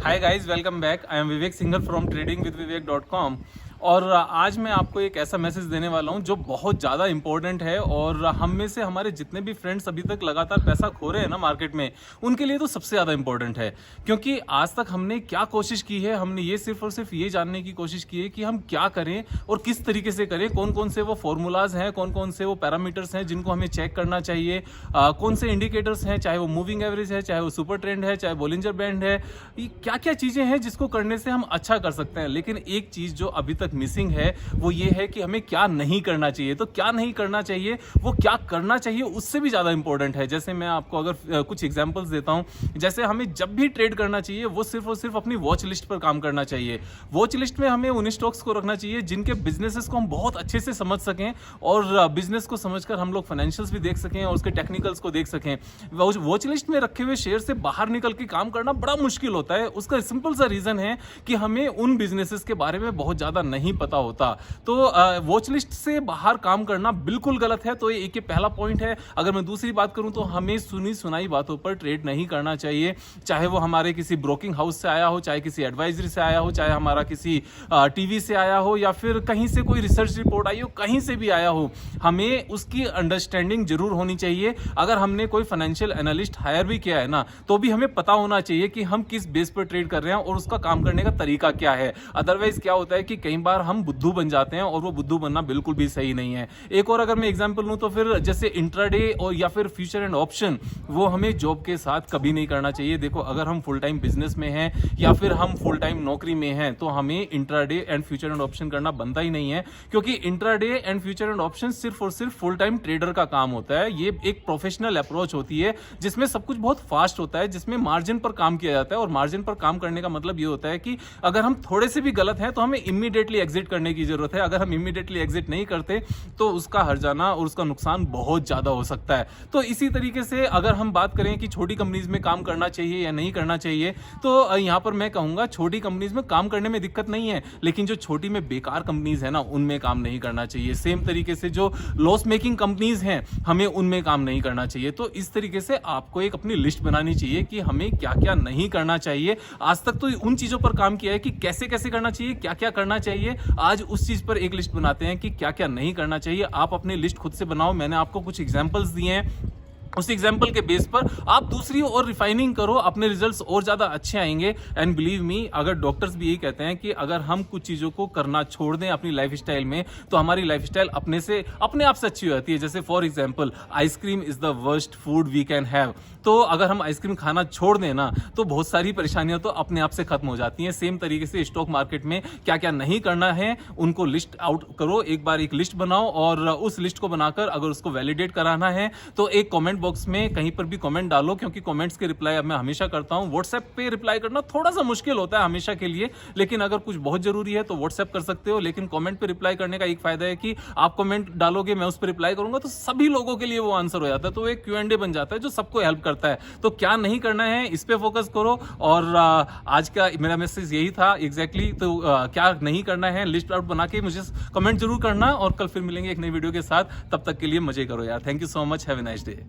Hi guys, welcome back. I am Vivek Singhal from tradingwithvivek.com। और आज मैं आपको एक ऐसा मैसेज देने वाला हूं जो बहुत ज़्यादा इंपॉर्टेंट है और हम में से हमारे जितने भी फ्रेंड्स अभी तक लगातार पैसा खो रहे हैं ना मार्केट में, उनके लिए तो सबसे ज़्यादा इंपॉर्टेंट है। क्योंकि आज तक हमने क्या कोशिश की है, हमने ये सिर्फ और सिर्फ ये जानने की कोशिश की है कि हम क्या करें और किस तरीके से करें, कौन कौन से वो फॉर्मूलाज हैं, कौन कौन से वो पैरामीटर्स हैं जिनको हमें चेक करना चाहिए, कौन से इंडिकेटर्स हैं, चाहे वो मूविंग एवरेज है, चाहे वो सुपर ट्रेंड है, चाहे बोलिंजर बैंड है, ये क्या क्या चीज़ें हैं जिसको करने से हम अच्छा कर सकते हैं। लेकिन एक चीज़ जो अभी तक मिसिंग है वो ये है कि हमें क्या नहीं करना चाहिए। तो क्या नहीं करना चाहिए, वो क्या करना चाहिए, उससे भी ज़्यादा इंपॉर्टेंट है। जैसे मैं आपको अगर कुछ एग्जांपल्स देता हूं, जैसे हमें जब भी ट्रेड करना चाहिए वो सिर्फ और सिर्फ अपनी वॉच लिस्ट पर काम करना चाहिए। वॉच लिस्ट में हमें उन स्टॉक्स को रखना चाहिए जिनके बिजनेसेस को हम बहुत अच्छे से समझ सकें और बिजनेस को समझकर हम लोग फाइनेंशियल्स भी देख सकें और उसके टेक्निकल्स को देख सकें। वॉच लिस्ट में रखे हुए शेयर से बाहर निकल के काम करना बड़ा मुश्किल होता है। उसका सिंपल सा रीजन है कि हमें उन बिजनेसेस के बारे में बहुत ज़्यादा नहीं पता होता। तो वॉच लिस्ट से बाहर काम करना बिल्कुल गलत है। तो ये पहला पॉइंट है। अगर मैं दूसरी बात करूं तो हमें सुनी सुनाई बातों पर ट्रेड नहीं करना चाहिए, चाहे वो हमारे किसी ब्रोकिंग हाउस से आया हो, चाहे किसी एडवाइजरी से आया हो, चाहे हमारा किसी टीवी से आया हो या फिर कहीं से कोई रिसर्च रिपोर्ट आई हो, कहीं से भी आया हो, हमें उसकी अंडरस्टैंडिंग जरूर होनी चाहिए। अगर हमने कोई फाइनेंशियल एनालिस्ट हायर भी किया है ना, तो भी हमें पता होना चाहिए कि हम किस बेस पर ट्रेड कर रहे हैं और उसका काम करने का तरीका क्या है। अदरवाइज क्या होता है कि कई बार हम बुद्धू बन जाते हैं और वो बुद्धू बनना बिल्कुल भी सही नहीं है। एक और अगर मैं एग्जांपल लूं तो फिर जैसे इंट्राडे और या फिर फ्यूचर एंड ऑप्शन, वो हमें जॉब के साथ कभी नहीं करना चाहिए। देखो, अगर हम फुल टाइम बिजनेस में हैं या फिर हम फुल टाइम नौकरी में हैं तो हमें intraday and future and option करना बनता ही नहीं है। क्योंकि intraday and future and option सिर्फ और सिर्फ फुल टाइम ट्रेडर का काम होता है। ये एक प्रोफेशनल अप्रोच होती है जिसमें सब कुछ बहुत फास्ट होता है, जिसमें मार्जिन पर काम किया जाता है। और मार्जिन पर काम करने का मतलब ये होता है कि अगर हम थोड़े से भी गलत हैं तो हमें इमीडिएटली एग्जिट करने की जरूरत है। अगर हम इमीडिएटली एग्जिट नहीं करते तो उसका हर्जाना और उसका नुकसान बहुत ज्यादा हो सकता है। तो इसी तरीके से अगर हम बात करें कि छोटी कंपनीज में काम करना चाहिए या नहीं करना चाहिए, तो यहां पर मैं कहूंगा छोटी कंपनीज में काम करने में दिक्कत नहीं है, लेकिन जो छोटी में बेकार कंपनीज है ना, उनमें काम नहीं करना चाहिए। सेम तरीके से जो लॉस मेकिंग कंपनीज हैं, हमें उनमें काम नहीं करना चाहिए। तो इस तरीके से आपको एक अपनी लिस्ट बनानी चाहिए कि हमें क्या क्या नहीं करना चाहिए। आज तक तो उन चीजों पर काम किया है कि कैसे कैसे करना चाहिए, क्या क्या करना चाहिए। आज उस चीज पर एक लिस्ट बनाते हैं कि क्या क्या नहीं करना चाहिए। आप अपनी लिस्ट खुद से बनाओ। मैंने आपको कुछ एग्जांपल्स दिए हैं, उस एग्जाम्पल के बेस पर आप दूसरी और रिफाइनिंग करो, अपने रिजल्ट्स और ज्यादा अच्छे आएंगे। एंड बिलीव मी, अगर डॉक्टर्स भी यही कहते हैं कि अगर हम कुछ चीजों को करना छोड़ दें अपनी लाइफस्टाइल में तो हमारी लाइफस्टाइल अपने आप से अच्छी हो जाती है। जैसे for example, ice cream is the worst food we can have. तो अगर हम आइसक्रीम खाना छोड़ दें ना, तो बहुत सारी परेशानियां तो अपने आप से खत्म हो जाती हैं। सेम तरीके से स्टॉक मार्केट में क्या क्या नहीं करना है उनको लिस्ट आउट करो। एक बार एक लिस्ट बनाओ और उस लिस्ट को बनाकर अगर उसको वैलिडेट कराना है तो एक कमेंट बॉक्स में कहीं पर भी कमेंट डालो, क्योंकि कमेंट्स के रिप्लाई अब मैं हमेशा करता हूं। व्हाट्सएप पे रिप्लाई करना थोड़ा सा मुश्किल होता है हमेशा के लिए, लेकिन अगर कुछ बहुत जरूरी है तो व्हाट्सएप कर सकते हो। लेकिन कमेंट पे रिप्लाई करने का एक फायदा है कि आप कमेंट डालोगे, मैं उस पर रिप्लाई करूंगा तो सभी लोगों के लिए वो आंसर हो जाता है। तो एक Q&A बन जाता है जो सबको हेल्प करता है। तो क्या नहीं करना है इस पे फोकस करो। और आज का मेरा मैसेज यही था एग्जैक्टली। तो क्या नहीं करना है लिस्ट आउट बना के मुझे कमेंट जरूर करना और कल फिर मिलेंगे एक नई वीडियो के साथ। तब तक के लिए मजे करो यार। Thank you so much. Have a nice day.